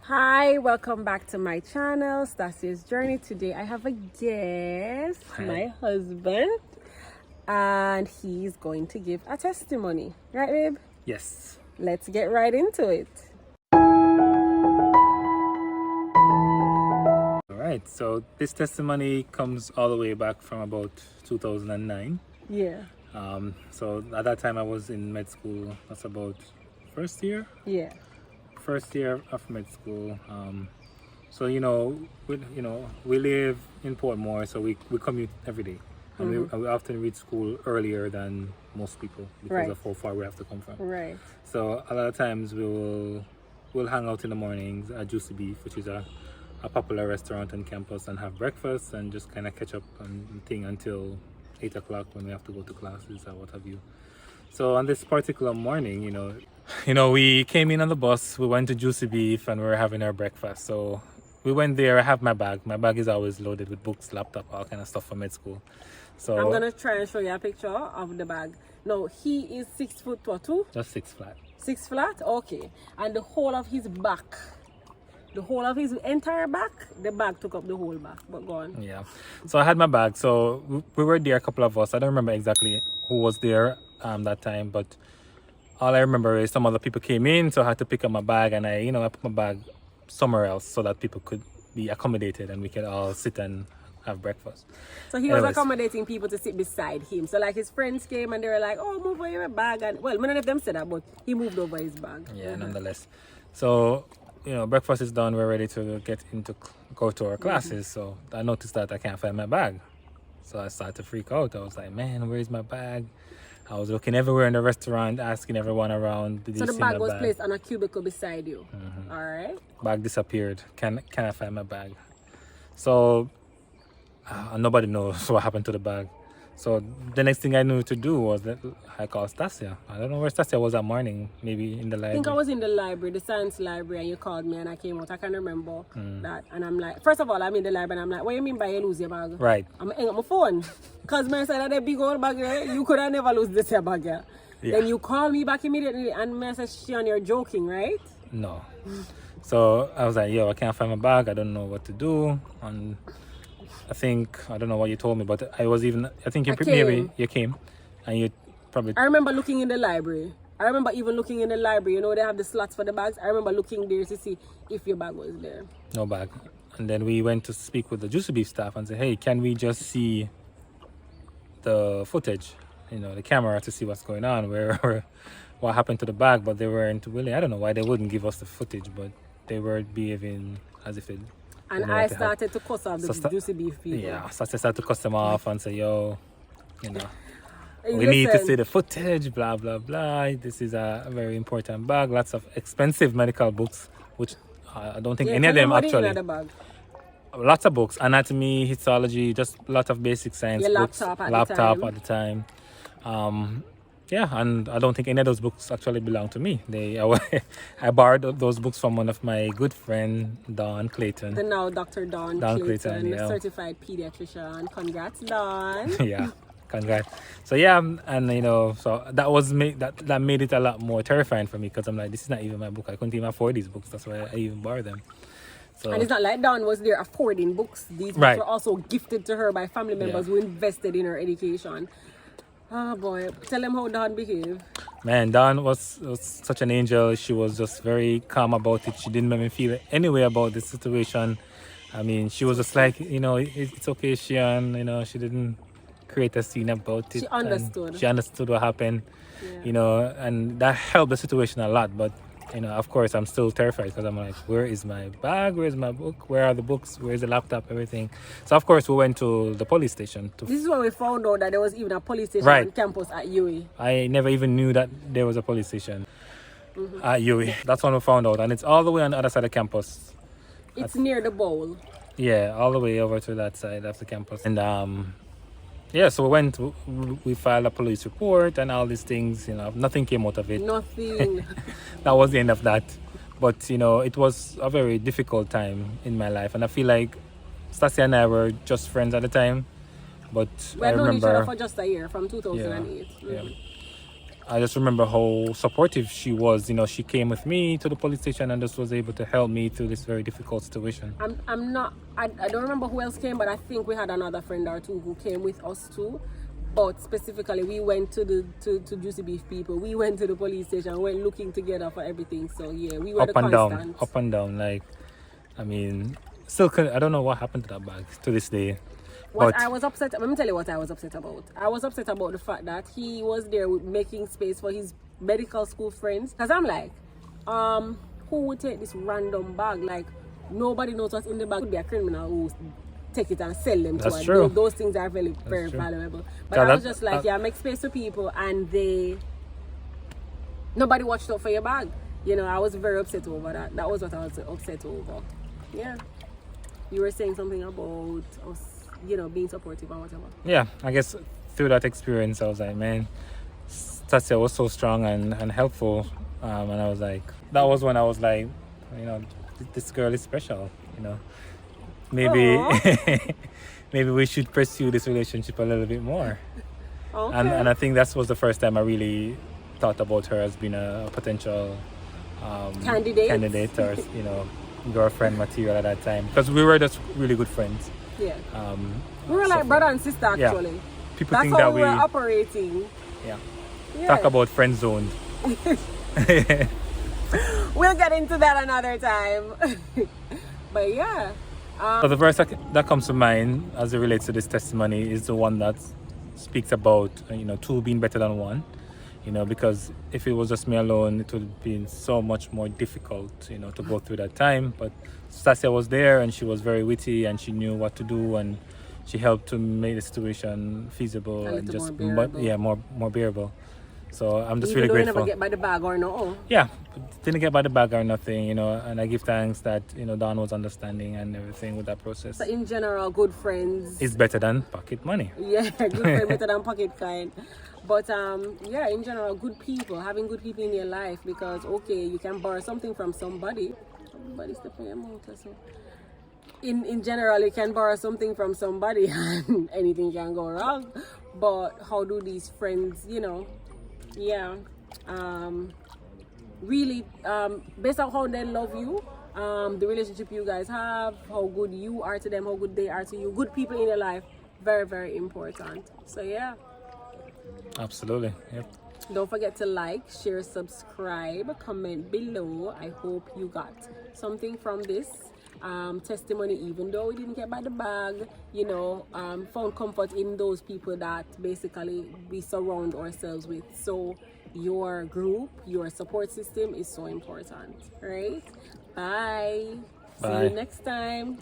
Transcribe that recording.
Hi, welcome back to my channel, Stasia's Journey. Today I have a guest, my husband, and he's going to give a testimony. Right, babe? Yes. Let's get right into it. All right. So this testimony comes all the way back from about 2009. Yeah. So at that time I was in med school. That's about first year of med school. So we live in Portmore, so we commute every day, and we often reach school earlier than most people because of how far we have to come from. Right. So a lot of times we'll hang out in the mornings at Juicy Beef, which is a popular restaurant on campus, and have breakfast and just kind of catch up and thing until 8 o'clock when we have to go to classes or what have you. So on this particular morning, we came in on the bus, we went to Juicy Beef, and we were having our breakfast. So we went there. I have my bag. My bag is always loaded with books, laptop, all kind of stuff for med school. So I'm gonna try and show you a picture of the bag. No, he is 6 foot or 2? Just 6 flat. 6 flat? Okay. And the whole of his back, the whole of his entire back, the bag took up the whole back. But go on. Yeah. So I had my bag. So we were there, a couple of us. I don't remember exactly who was there that time, but all I remember is some other people came in, so I had to pick up my bag, and I put my bag somewhere else so that people could be accommodated and we could all sit and have breakfast. So he was accommodating people to sit beside him. So like his friends came and they were like, "Oh, move over your bag." And well, none of them said that, but he moved over his bag. Yeah, nonetheless. So breakfast is done. We're ready to go to our classes. So I noticed that I can't find my bag. So I started to freak out. I was like, "Man, where's my bag?" I was looking everywhere in the restaurant, asking everyone around. So the bag was placed on a cubicle beside you. All right. Bag disappeared. Can I find my bag? So nobody knows what happened to the bag. So the next thing I knew to do was that I called Stasia. I don't know where Stasia was that morning. Maybe in the library. I think I was in the library, the science library, and you called me and I came out. I can remember that. And I'm like, first of all, I'm in the library and I'm like, what do you mean by you lose your bag? Right. I'm hanging up my phone. Because I said that big old bag there, you could have never lose this your bag here. Yeah. Then you call me back immediately and I said, Shion, you're joking, right? No. So I was like, yo, I can't find my bag. I don't know what to do. And I don't know what you told me, but I think maybe you came and you probably... I remember looking in the library. I remember even looking in the library. They have the slots for the bags. I remember looking there to see if your bag was there. No bag. And then we went to speak with the Juicy Beef staff and say, hey, can we just see the footage, the camera, to see what's going on, what happened to the bag? But they weren't willing. I don't know why they wouldn't give us the footage, but they were behaving as if it... And I started to cuss off the Juicy Beef people. Yeah, so I started to cuss them off and say, yo, we need to see the footage, blah, blah, blah. This is a very important bag. Lots of expensive medical books, which I don't think any of them actually. The bag? Lots of books, anatomy, histology, just a lot of basic science books. Laptop at the time. Yeah, and I don't think any of those books actually belong to me. I borrowed those books from one of my good friend, Dawn Clayton. The now Dr. Dawn Clayton, a certified pediatrician. Congrats, Dawn. Yeah, congrats. So yeah, and so that made it a lot more terrifying for me, because I'm like, this is not even my book. I couldn't even afford these books. That's why I even borrowed them. So, and it's not like Dawn was there affording books. These books were also gifted to her by family members who invested in her education. Oh boy, tell them how Dawn behaved. Man, Dawn was such an angel. She was just very calm about it. She didn't make me feel any way about the situation. I mean, she was just like, it's okay, Shion. She didn't create a scene about it. She understood. She understood what happened, and that helped the situation a lot. But of course, I'm still terrified, because I'm like, where is my bag? Where's my book? Where are the books? Where's the laptop? Everything. So, of course, we went to the police station. This is when we found out that there was even a police station on campus at UWI. I never even knew that there was a police station at UWI. That's when we found out. And it's all the way on the other side of campus. It's near the bowl. Yeah, all the way over to that side of the campus. And yeah, so we filed a police report and all these things, nothing came out of it. Nothing. That was the end of that. But, it was a very difficult time in my life. And I feel like Stasia and I were just friends at the time. But we had known each other for just a year, from 2008. Yeah. I just remember how supportive she was. You know, she came with me to the police station and just was able to help me through this very difficult situation. I don't remember who else came, but I think we had another friend or two who came with us too. But specifically, we went to Juicy Beef people. We went to the police station. Went looking together for everything. So yeah, we were Up the and constant. down, up and down. Like, I mean, still, I don't know what happened to that bag to this day. What But I was upset. Let me tell you what I was upset about. I was upset about the fact that he was there making space for his medical school friends. Cause I'm like, who would take this random bag? Like, nobody knows what's in the bag. Could be a criminal who take it and sell them to That's us. true. Those things are very true. valuable. But Yeah, I was that- just like, yeah, make space for people, and nobody watched out for your bag. You know, I was very upset over that. That was what I was upset over. Yeah. You were saying something about us, you know, being supportive or whatever. yeah, I guess through that experience, I was like, man, Stasia was so strong and helpful. And I was like, that was when I was like, you know, this girl is special, you know. Maybe maybe we should pursue this relationship a little bit more. Okay. And I think that was the first time I really thought about her as being a potential candidate or, you know, girlfriend material at that time. Because we were just really good friends. Yeah. We were like brother and sister actually. Yeah. People That's think how that we were operating. yeah. Yeah. Talk about friend zoned. We'll get into that another time. But yeah. So the verse that comes to mind as it relates to this testimony is the one that speaks about, you know, two being better than one. You know, because if it was just me alone, it would have been so much more difficult, you know, to go through that time. But Stasia was there and she was very witty and she knew what to do and she helped to make the situation feasible A and little just more bearable. more bearable. So I'm just Even really though grateful. you never get by the bag or no. Yeah, didn't get by the bag or nothing, you know, and I give thanks that, you know, Don was understanding and everything with that process. So in general, good friends. It's better than pocket money. Yeah, good friend better than pocket kind. But yeah, in general, good people, having good people in your life, because okay, you can borrow something from somebody. Everybody's stepping your motor, so in general, you can borrow something from somebody and anything can go wrong. But how do these friends, you know, yeah, really, based on how they love you, the relationship you guys have, how good you are to them, how good they are to you, good people in your life, very, very important. So yeah. Absolutely. Yep. Don't forget to like, share, subscribe, comment below. I hope you got something from this testimony, even though we didn't get by the bag, you know, found comfort in those people that basically we surround ourselves with. So your group, your support system is so important, right? Bye. See Bye. you next time.